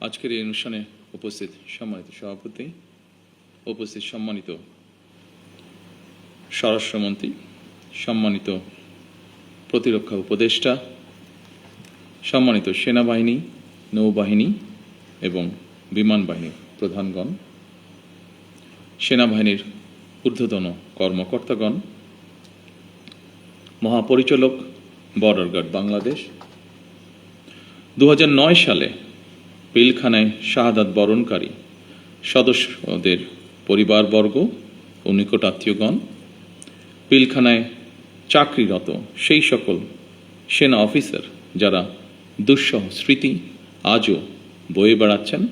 আজকের এই অনুষ্ঠানে উপস্থিত সম্মানিত সভাপতি, উপস্থিত সম্মানিত স্বরাষ্ট্রমন্ত্রী, সম্মানিত প্রতিরক্ষা উপদেষ্টা, সম্মানিত সেনাবাহিনী, নৌবাহিনী এবং বিমান বাহিনীর প্রধানগণ, সেনাবাহিনীর ঊর্ধ্বতন কর্মকর্তাগণ, মহাপরিচালক বর্ডার গার্ড বাংলাদেশ, 2009 সালে পিলখানায় শাহাদাত বরণকারী সদস্যদের পরিবারবর্গ ও নিকটাত্মীয়গণ, পিলখানায় চাকরিরত সেই সকল সেনা অফিসার যারা দুঃসহ স্মৃতি আজও বয়ে বেড়াচ্ছেন,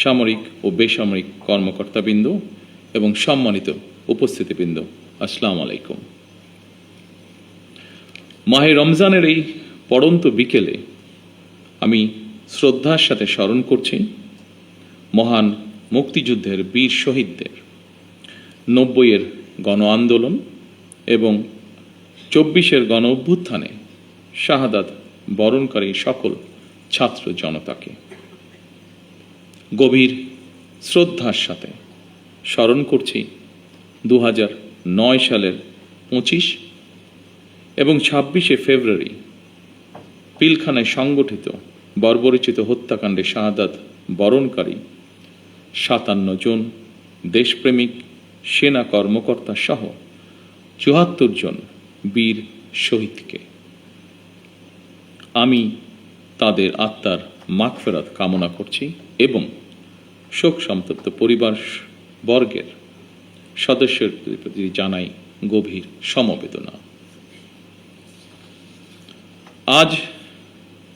সামরিক ও বেসামরিক কর্মকর্তাবৃন্দ এবং সম্মানিত উপস্থিতিবৃন্দ, আসসালামু আলাইকুম। মাহে রমজানের এই পড়ন্ত বিকেলে আমি শ্রদ্ধার সাথে স্মরণ করছি মহান মুক্তিযুদ্ধের বীর শহীদদের, 90-এর গণ আন্দোলন এবং 24-এর গণ অভ্যুত্থানে শাহাদাত বরণকারী সকল ছাত্র জনতাকে গভীর শ্রদ্ধার সাথে স্মরণ করছি 2009 সালের 25 এবং 26শে ফেব্রুয়ারি পিলখানায় সংগঠিত বর্বরোচিত হত্যাকাণ্ডে শাহাদাত বরণকারী 57 জন দেশপ্রেমিক সেনা কর্মকর্তা সহ 74 জন বীর শহীদকে। আমি তাদের আত্মার মাগফিরাত কামনা করছি এবং শোক সন্তপ্ত পরিবার বর্গের সদস্যদের প্রতি জানাই গভীর সমবেদনা। আজ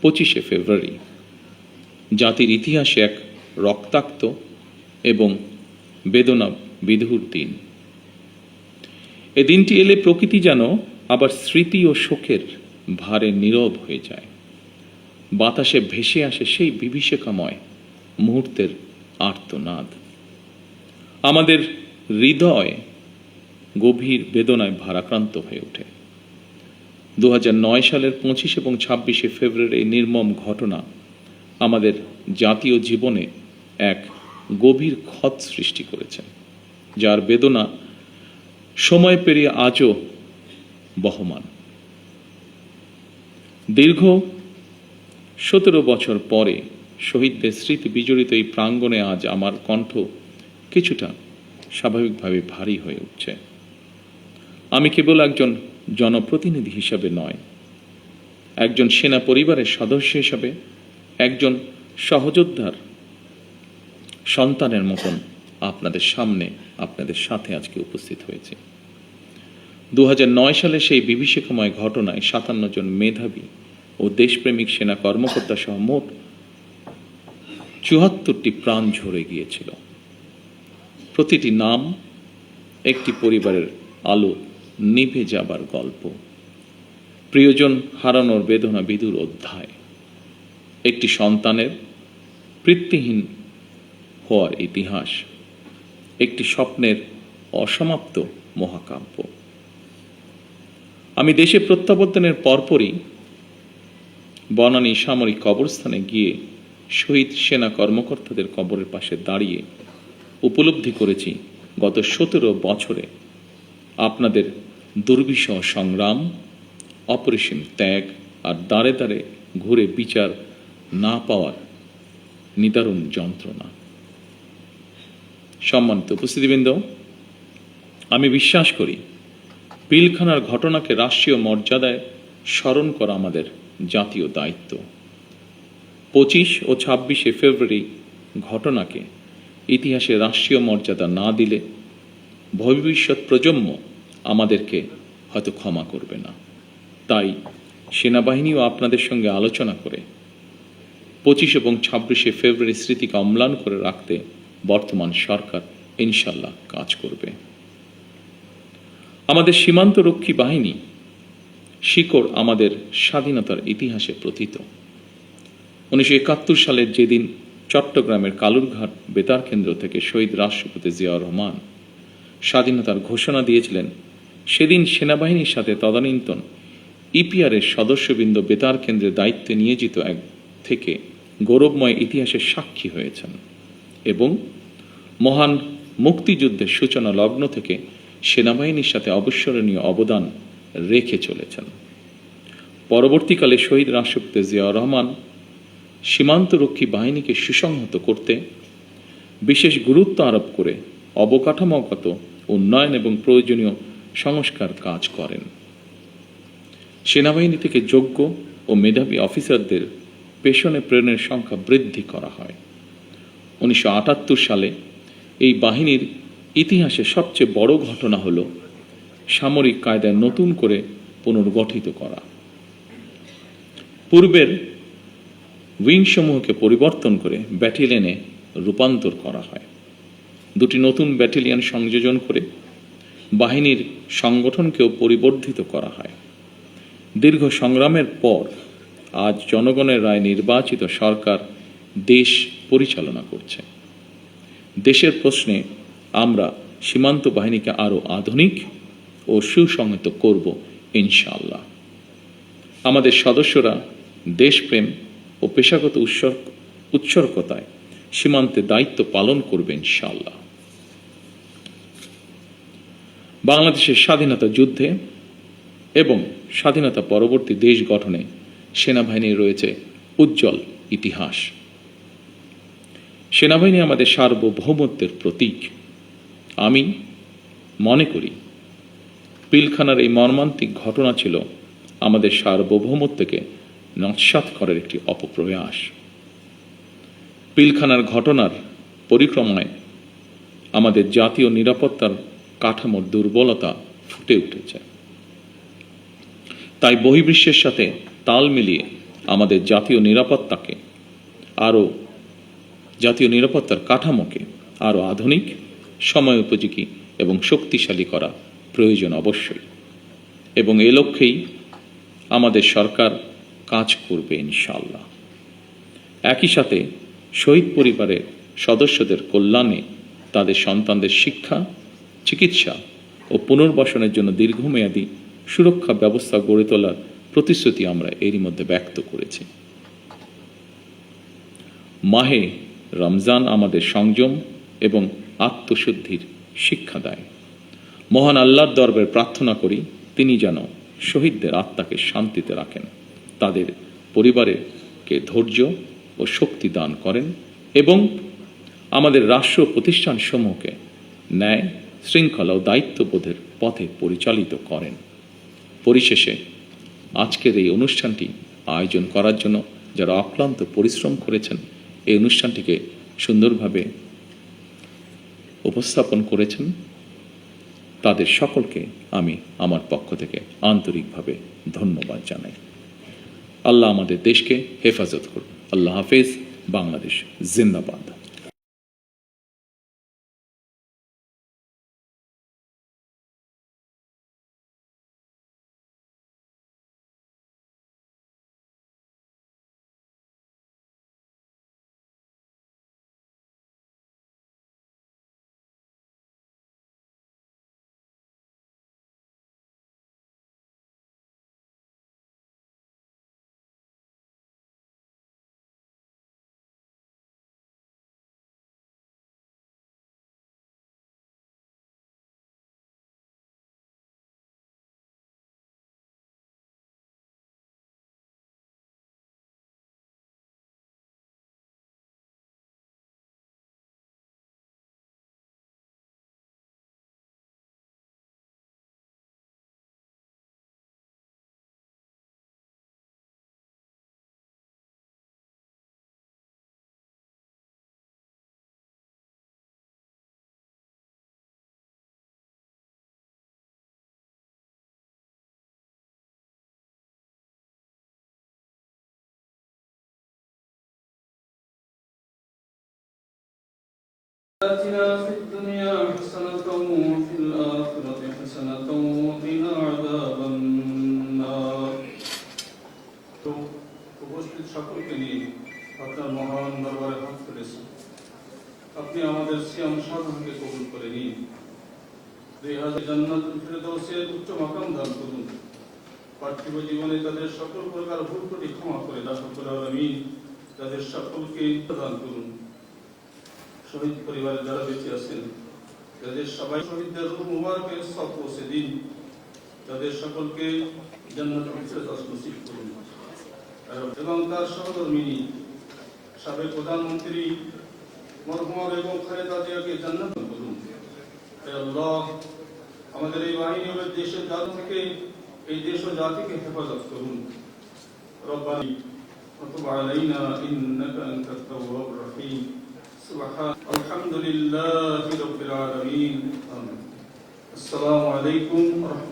25শে ফেব্রুয়ারি জাতির ইতিহাসে এক রক্তাক্ত এবং বেদনা বিধুর দিন। এ দিনটি এলে প্রকৃতি যেন আবার স্মৃতি ও শোকের ভারে নীরব হয়ে যায়। বাতাসে ভেসে আসে সেই বিভীষিকাময় মুহূর্তের আর্তনাদ। আমাদের হৃদয় গভীর বেদনায় ভারাক্রান্ত হয়ে ওঠে। 2009 সালের 25 এবং 26শে ফেব্রুয়ারি এই নির্মম ঘটনা আমাদের জাতীয় জীবনে এক গভীর ক্ষত সৃষ্টি করেছে, যার বেদনা সময় পেরিয়ে আজও বহমান। দীর্ঘ 17 বছর পরে শহীদদের স্মৃতি বিজড়িত এই প্রাঙ্গণে আজ আমার কণ্ঠ কিছুটা স্বাভাবিকভাবে ভারী হয়ে উঠছে। আমি কেবল একজন জনপ্রতিনিধি হিসাবে নয়, একজন সেনা পরিবারের সদস্য হিসাবে, একজন সহযোদ্ধার সন্তানের মতন আপনাদের সামনে, আপনাদের সাথে আজকে উপস্থিত হয়েছে। 2009 সালে সেই বিভীষিকাময় ঘটনায় 57 জন মেধাবী ও দেশপ্রেমিক সেনা কর্মকর্তা সহ মোট 74টি প্রাণ ঝরে গিয়েছিল। প্রতিটি নাম একটি পরিবারের আলো নিভে যাবার গল্প, প্রিয়জন হারানোর বেদনা বিধুর অধ্যায়, একটি সন্তানের পিতৃহীন হওয়ার ইতিহাস, একটি স্বপ্নের অসমাপ্ত মহাকাব্য। আমি দেশে প্রত্যাবর্তনের পরপরই বনানী সামরিক কবরস্থানে গিয়ে শহীদ সেনা কর্মকর্তাদের কবরের পাশে দাঁড়িয়ে উপলব্ধি করেছি গত 17 বছরে আপনাদের দুর্বিষহ সংগ্রাম, অপরিসীম ত্যাগ আর দাঁড়ে দাঁড়ে ঘুরে বিচার না পাওয়ার নিদারুণ যন্ত্রণা। সম্মানিত উপস্থিতিবৃন্দ, আমি বিশ্বাস করি পিলখানার ঘটনাকে রাষ্ট্রীয় মর্যাদায় স্মরণ করা আমাদের জাতীয় দায়িত্ব। 25 ও 26শে ফেব্রুয়ারি ঘটনাকে ইতিহাসে রাষ্ট্রীয় মর্যাদা না দিলে ভবিষ্যৎ প্রজন্ম আমাদেরকে হয়তো ক্ষমা করবে না। তাই সেনাবাহিনীও আপনাদের সঙ্গে আলোচনা করে 25 এবং 26শে ফেব্রুয়ারি স্মৃতিকে অম্লান করে রাখতে বর্তমান সরকার ইনশাল্লাহ কাজ করবে। আমাদের সীমান্ত রক্ষী বাহিনী শিকড় আমাদের স্বাধীনতার ইতিহাসে প্রথিত। 1971 সালের যেদিন চট্টগ্রামের কালুরঘাট বেতার কেন্দ্র থেকে শহীদ রাষ্ট্রপতি জিয়াউর রহমান স্বাধীনতার ঘোষণা দিয়েছিলেন, সেদিন সেনাবাহিনীর সাথে তদানীন্তন ইপিআর এর সদস্যবৃন্দ বেতার কেন্দ্রের দায়িত্বে নিয়োজিত এক থেকে গৌরবময় ইতিহাসের সাক্ষী হয়েছেন এবং মহান মুক্তিযুদ্ধের সূচনা লগ্ন থেকে সেনাবাহিনীর সাথে অবিস্মরণীয় অবদান রেখে চলেছেন। পরবর্তীকালে শহীদ রাষ্ট্রপতি জিয়াউর রহমান সীমান্তরক্ষী বাহিনীকে সুসংহত করতে বিশেষ গুরুত্ব আরোপ করে অবকাঠামোগত উন্নয়ন এবং প্রয়োজনীয় সংস্কার কাজ করেন। সেনাবাহিনী থেকে যোগ্য ও মেধাবী অফিসারদের পেশনে প্রেরণের সংখ্যা বৃদ্ধি করা হয়। 1978 সালে এই বাহিনীর ইতিহাসে সবচেয়ে বড় ঘটনা হল সামরিক কায়দায় নতুন করে পুনর্গঠিত করা। পূর্বের উইংসমূহকে পরিবর্তন করে ব্যাটালিয়নে রূপান্তর করা হয়। দুটি নতুন ব্যাটালিয়ন সংযোজন করে বাহিনীর সংগঠনকেও পরিবর্ধিত করা হয়। দীর্ঘ সংগ্রামের পর আজ জনগণের রায় নির্বাচিত সরকার দেশ পরিচালনা করছে। দেশের প্রশ্নে আমরা সীমান্ত বাহিনীকে আরও আধুনিক ও সুসংহত করব ইনশাআল্লাহ। আমাদের সদস্যরা দেশপ্রেম ও পেশাগত উৎসর্গতায় সীমান্তে দায়িত্ব পালন করবে ইনশাআল্লাহ। বাংলাদেশের স্বাধীনতা যুদ্ধে এবং স্বাধীনতা পরবর্তী দেশ গঠনে সেনাবাহিনীর রয়েছে উজ্জ্বল ইতিহাস। সেনাবাহিনী আমাদের সার্বভৌমত্বের প্রতীক। আমি মনে করি পিলখানার এই মর্মান্তিক ঘটনা ছিল আমাদের সার্বভৌমত্বকে নস্যাৎ করার একটি অপপ্রয়াস। পিলখানার ঘটনার পরিক্রমায় আমাদের জাতীয় নিরাপত্তার কাঠামোর দুর্বলতা ফুটে উঠেছে। তাই বহির্বিশ্বের সাথে তাল মিলিয়ে আমাদের জাতীয় নিরাপত্তার কাঠামোকে আরও আধুনিক, সময় উপযোগী এবং শক্তিশালী করা প্রয়োজন অবশ্যই, এবং এ লক্ষ্যেই আমাদের সরকার কাজ করবে ইনশাআল্লাহ। একই সাথে শহীদ পরিবারের সদস্যদের কল্যাণে তাদের সন্তানদের শিক্ষা, চিকিৎসা ও পুনর্বাসনের জন্য দীর্ঘমেয়াদী সুরক্ষা ব্যবস্থা গড়ে তোলার প্রতিশ্রুতি আমরা এরই মধ্যে ব্যক্ত করেছি। মাহে রমজান আমাদের সংযম এবং আত্মশুদ্ধির শিক্ষা দেয়। মহান আল্লাহর দরবারে প্রার্থনা করি তিনি যেন শহীদদের আত্মাকে শান্তিতে রাখেন, তাদের পরিবারকে ধৈর্য ও শক্তি দান করেন এবং আমাদের রাষ্ট্র প্রতিষ্ঠানসমূহকে ন্যায়, শৃঙ্খলা ও দায়িত্ববোধের পথে পরিচালিত করেন। পরিশেষে আজকের এই অনুষ্ঠানটি আয়োজন করার জন্য যারা অক্লান্ত পরিশ্রম করেছেন, এই অনুষ্ঠানটিকে সুন্দরভাবে উপস্থাপন করেছেন, তাদের সকলকে আমি আমার পক্ষ থেকে আন্তরিকভাবে ধন্যবাদ জানাই। আল্লাহ আমাদের দেশকে হেফাজত করুন। আল্লাহ হাফেজ। বাংলাদেশ জিন্দাবাদ। آتنا في الدنيا حسنة وفي الآخرة حسنة وقنا عذاب النار। তো উপস্থিত সকলকে নিয়ে আপনার মহান দরবারে হাত তুলেছি। আপনি আমাদের সিয়াম সাধনকে কবুল করে নিন। 2000 জান্নাতুল ফিরদাউসের উচ্চ মাকাম দান করুন। পার্থিব জীবনে তাদের সকল প্রকার ভুল ত্রুটি ক্ষমা করে দান করুন আমিন। তাদের সকলকে প্রদান করুন। শহীদ পরিবারের যারা বেঁচে আছেন তাদের সবাই শহীদদের রূহ মুবারকের সওয়াব পৌঁছে দিন। তাদের সকলকে জান্নাতুল ফিরদাউস নসিব করুন। এবং তার সহধর্মিনী সাবেক প্রধানমন্ত্রী মরহুমা বেগম খালেদা জিয়াকে জান্নাত দান করুন। হে আল্লাহ, আমাদের এই বাহিনী ও দেশের জাত থেকে এই দেশ ও জাতিকে হেফাজত করুন। রব্বানা وتب علينا إنك أنت التواب الرحيم الحمد لله رب العالمين. السلام عليكم ورحمة